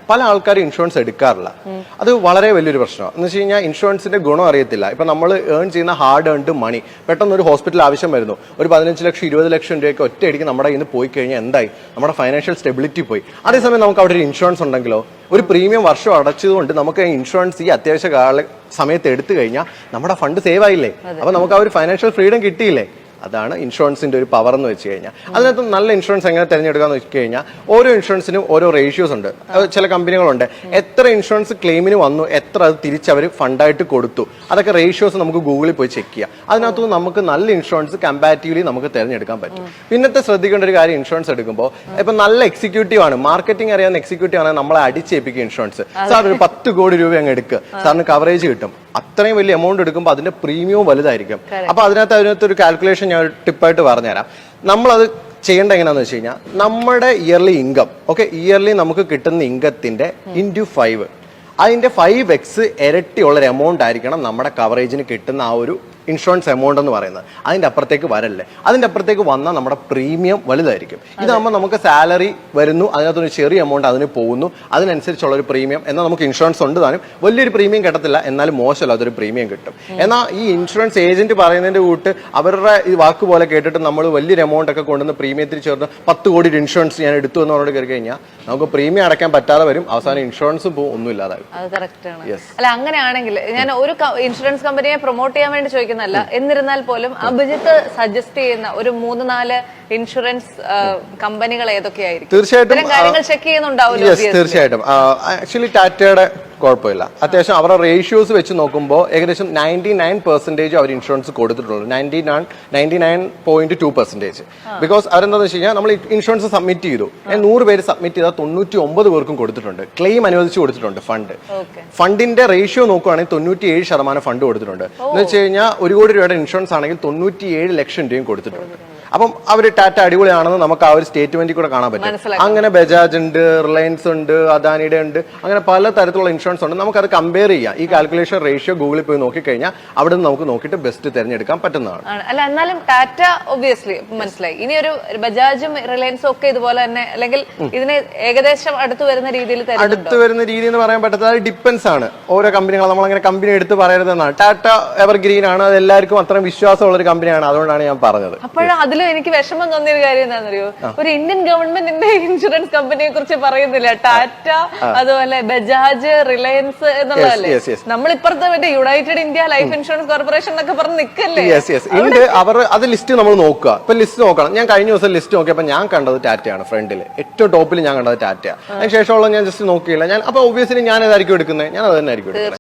പല ആൾക്കാരും ഇൻഷുറൻസ് എടുക്കാറില്ല. അത് വളരെ വലിയൊരു പ്രശ്നമാണ്. എന്ന് വെച്ച് കഴിഞ്ഞാൽ ഇൻഷുറൻസിന്റെ ഗുണം അറിയത്തില്ല. ഇപ്പൊ നമ്മൾ ഏൺ ചെയ്യുന്ന ഹാർഡ് ഏൺഡ് മണി പെട്ടെന്ന് ഒരു ഹോസ്പിറ്റൽ ആവശ്യം വരുന്നു, ഒരു 15 ലക്ഷം 20 ലക്ഷം രൂപയ്ക്ക് ഒറ്റയടിക്ക് നമ്മുടെ ഇന്ന് പോയി കഴിഞ്ഞാൽ എന്തായി? നമ്മുടെ ഫൈനാൻഷ്യൽ സ്റ്റെബിലിറ്റി പോയി. അതേസമയം നമുക്ക് അവിടെ ഒരു ഇൻഷുറൻസ് ഉണ്ടെങ്കിലോ, ഒരു പ്രീമിയം വർഷം അടച്ചതുകൊണ്ട് നമുക്ക് ഇൻഷുറൻസ് ഈ അത്യാവശ്യ സമയത്ത് എടുത്തു കഴിഞ്ഞാൽ നമ്മുടെ ഫണ്ട് സേവ് ആയില്ലേ? അപ്പൊ നമുക്ക് ആ ഒരു ഫൈനാൻഷ്യൽ ഫ്രീഡം കിട്ടിയില്ലേ? അതാണ് ഇൻഷുറൻസിന്റെ ഒരു പവർ എന്ന് വെച്ച് കഴിഞ്ഞാൽ. അതിനകത്ത് നല്ല ഇൻഷുറൻസ് എങ്ങനെ തിരഞ്ഞെടുക്കാന്ന് വെച്ച് കഴിഞ്ഞാൽ ഓരോ ഇൻഷുറൻസിനും ഓരോ റേഷ്യോസ് ഉണ്ട്. ചില കമ്പനികളുണ്ട് എത്ര ഇൻഷുറൻസ് ക്ലെയിമിന് വന്നു, എത്ര അത് തിരിച്ചവർ ഫണ്ടായിട്ട് കൊടുത്തു, അതൊക്കെ റേഷ്യോസ് നമുക്ക് ഗൂഗിളിൽ പോയി ചെക്ക് ചെയ്യാം. അതിനകത്ത് നമുക്ക് നല്ല ഇൻഷുറൻസ് കമ്പാരിറ്റീവ്ലി നമുക്ക് തിരഞ്ഞെടുക്കാൻ പറ്റും. പിന്നത്തെ ശ്രദ്ധിക്കേണ്ട ഒരു കാര്യം, ഇൻഷുറൻസ് എടുക്കുമ്പോൾ ഇപ്പൊ നല്ല എക്സിക്യൂട്ടീവ് ആണ്, മാർക്കറ്റിംഗ് അറിയാവുന്ന എക്സിക്യൂട്ടീവ് ആണ് നമ്മളെ അടിച്ചേൽപ്പിക്കുക ഇൻഷുറൻസ്. സാർ ഒരു 10 കോടി രൂപ അങ്ങ് എടുക്കുക, സാറിന് കവറേജ് കിട്ടും. അത്രയും വലിയ എമൗണ്ട് എടുക്കുമ്പോൾ അതിന്റെ പ്രീമിയവും വലുതായിരിക്കും. അപ്പൊ അതിനകത്ത് ഒരു കാൽക്കുലേഷൻ ഞാൻ ടിപ്പായിട്ട് പറഞ്ഞുതരാം. നമ്മളത് ചെയ്യേണ്ട എങ്ങനെയാന്ന് വെച്ച് കഴിഞ്ഞാൽ നമ്മുടെ ഇയർലി ഇൻകം, ഓക്കെ, ഇയർലി നമുക്ക് കിട്ടുന്ന ഇൻകത്തിന്റെ ഇൻറ്റു 5, അതിന്റെ 5x ഇരട്ടിയുള്ളൊരു എമൗണ്ട് ആയിരിക്കണം നമ്മുടെ കവറേജിന് കിട്ടുന്ന ആ ഒരു ഇൻഷുറൻസ് എമൗണ്ട് എന്ന് പറയുന്നത്. അതിന്റെ അപ്പുറത്തേക്ക് വരല്ലേ. അതിന്റെ അപ്പുറത്തേക്ക് വന്നാൽ നമ്മുടെ പ്രീമിയം വലുതായിരിക്കും. ഇതാകുമ്പോൾ നമുക്ക് സാലറി വരുന്നു, അതിനകത്തൊരു ചെറിയ എമൗണ്ട് അതിന് പോകുന്നു, അതിനനുസരിച്ചുള്ള ഒരു പ്രീമിയം. എന്നാൽ നമുക്ക് ഇൻഷുറൻസ് ഉണ്ട് താനും വലിയൊരു പ്രീമിയം കിട്ടത്തില്ല, എന്നാലും മോശമല്ല അതൊരു പ്രീമിയം കിട്ടും. എന്നാൽ ഈ ഇൻഷുറൻസ് ഏജന്റ് പറയുന്നതിന്റെ കൂട്ട് അവരുടെ ഈ വാക്ക് പോലെ കേട്ടിട്ട് നമ്മൾ വലിയൊരു എമൗണ്ട് ഒക്കെ കൊണ്ടുവന്ന് പ്രീമിയത്തിൽ ചേർന്ന് 10 കോടി ഇൻഷുറൻസ് ഞാൻ എടുത്തു എന്ന് പറഞ്ഞിട്ട് കയറി കഴിഞ്ഞാൽ നമുക്ക് പ്രീമിയം അടയ്ക്കാൻ പറ്റാതെ വരും, അവസാനം ഇൻഷുറൻസ് പോകും, ഒന്നും ഇല്ലാതാകും. അല്ല, അങ്ങനെയാണെങ്കിൽ ഞാൻ ഒരു ഇൻഷുറൻസ് കമ്പനിയെ പ്രൊമോട്ട് ചെയ്യാൻ വേണ്ടി ചോദിക്കുന്നല്ല, എന്നിരുന്നാൽ പോലും അഭിജിത്ത് സജസ്റ്റ് ചെയ്യുന്ന ഒരു 3-4 ഇൻഷുറൻസ് കമ്പനികൾ ഏതൊക്കെയായിരിക്കും? തീർച്ചയായിട്ടും കാര്യങ്ങൾ ചെക്ക് ചെയ്യുന്നുണ്ടാവില്ല. തീർച്ചയായിട്ടും ആക്ച്വലി ടാറ്റയുടെ കുഴപ്പമില്ല. അത്യാവശ്യം അവരുടെ റേഷ്യോസ് വെച്ച് നോക്കുമ്പോൾ ഏകദേശം 99% അവർ ഇൻഷുറൻസ് കൊടുത്തിട്ടുള്ളൂ. 99.2%. ബിക്കോസ് അവരെന്താണെന്ന് വെച്ച് കഴിഞ്ഞാൽ നമ്മൾ ഇൻഷുറൻസ് സബ്മിറ്റ് ചെയ്തു, 100 പേര് സബ്മിറ്റ് ചെയ്താൽ 99 പേർക്കും കൊടുത്തിട്ടുണ്ട്, ക്ലെയിം അനുവദിച്ച് കൊടുത്തിട്ടുണ്ട്. ഫണ്ടിന്റെ റേഷ്യോ നോക്കുകയാണെങ്കിൽ 97% ഫണ്ട് കൊടുത്തിട്ടുണ്ട്. എന്ന് വെച്ച് കഴിഞ്ഞാൽ 1 കോടി രൂപയുടെ ഇൻഷുറൻസ് ആണെങ്കിൽ 97 ലക്ഷം രൂപയും കൊടുത്തിട്ടുണ്ട്. അപ്പം അവർ ടാറ്റ അടിപൊളിയാണെന്ന് നമുക്ക് ആ ഒരു സ്റ്റേറ്റ്മെന്റിൽ കൂടെ കാണാൻ പറ്റും. അങ്ങനെ ബജാജ് ഉണ്ട്, റിലയൻസ് ഉണ്ട്, അദാനിയുടെ ഉണ്ട്, അങ്ങനെ പല തരത്തിലുള്ള ഇൻഷുറൻസ് ഉണ്ട്. നമുക്കത് കമ്പയർ ചെയ്യാം. ഈ കാൽക്കുലേഷൻ റേഷ്യോ ഗൂഗിളിൽ പോയി നോക്കിക്കഴിഞ്ഞാൽ അവിടെ നിന്ന് നമുക്ക് നോക്കിയിട്ട് ബെസ്റ്റ് തിരഞ്ഞെടുക്കാൻ പറ്റുന്നതാണ്. അല്ല, എന്നാലും ടാറ്റ ഒബ്വിയസ്ലി മനസ്സിലായി. ഇനി ഒരു ബജാജും റിലയൻസും ഒക്കെ ഇതുപോലെ തന്നെ, അല്ലെങ്കിൽ ഇതിന് ഏകദേശം അടുത്ത് വരുന്ന രീതിയിൽ എന്ന് പറയാൻ പറ്റത്തില്ല. അത് ഡിപ്പെൻസ് ആണ് ഓരോ കമ്പനികൾ. നമ്മളങ്ങനെ കമ്പനി എടുത്ത് പറയരുതെന്നാണ്. ടാറ്റ എവർഗ്രീൻ ആണ്, അത് എല്ലാവർക്കും അത്രയും വിശ്വാസമുള്ള ഒരു കമ്പനിയാണ്, അതുകൊണ്ടാണ് ഞാൻ പറഞ്ഞത്. അപ്പോഴും അതിൽ എനിക്ക് വിഷമം തോന്നിയ ഒരു കാര്യം എന്താണെന്നറിയോ, ഒരു ഇന്ത്യൻ ഗവൺമെന്റിന്റെ ഇൻഷുറൻസ് കമ്പനിയെ കുറിച്ച് പറയുന്നില്ല. ടാറ്റ, അതുപോലെ ബജാജ്, റിലയൻസ് എന്നുള്ളതല്ലേ. നമ്മളിപ്പുറത്തെ മറ്റേ United India life insurance corporation എന്നൊക്കെ പറഞ്ഞ് നിൽക്കല്ലേ. അവർ അത് ലിസ്റ്റ് നമ്മൾ നോക്കുക. ഇപ്പൊ ലിസ്റ്റ് നോക്കണം. ഞാൻ കഴിഞ്ഞ ദിവസം ലിസ്റ്റ് നോക്കിയപ്പോൾ ഞാൻ കണ്ടത് ടാറ്റയാണ്. ഫ്രണ്ടില് ഏറ്റവും ടോപ്പിൽ ഞാൻ കണ്ടത് ടാറ്റ. അതിന് ശേഷമുള്ള ഞാൻ ജസ്റ്റ് നോക്കിയില്ല. ഞാൻ അപ്പൊ ഒബ്വിയസ്ലി ഞാൻ ഏതായിരിക്കും എടുക്കുന്നത്, ഞാൻ അത് തന്നെ ആയിരിക്കും എടുക്കുന്നത്.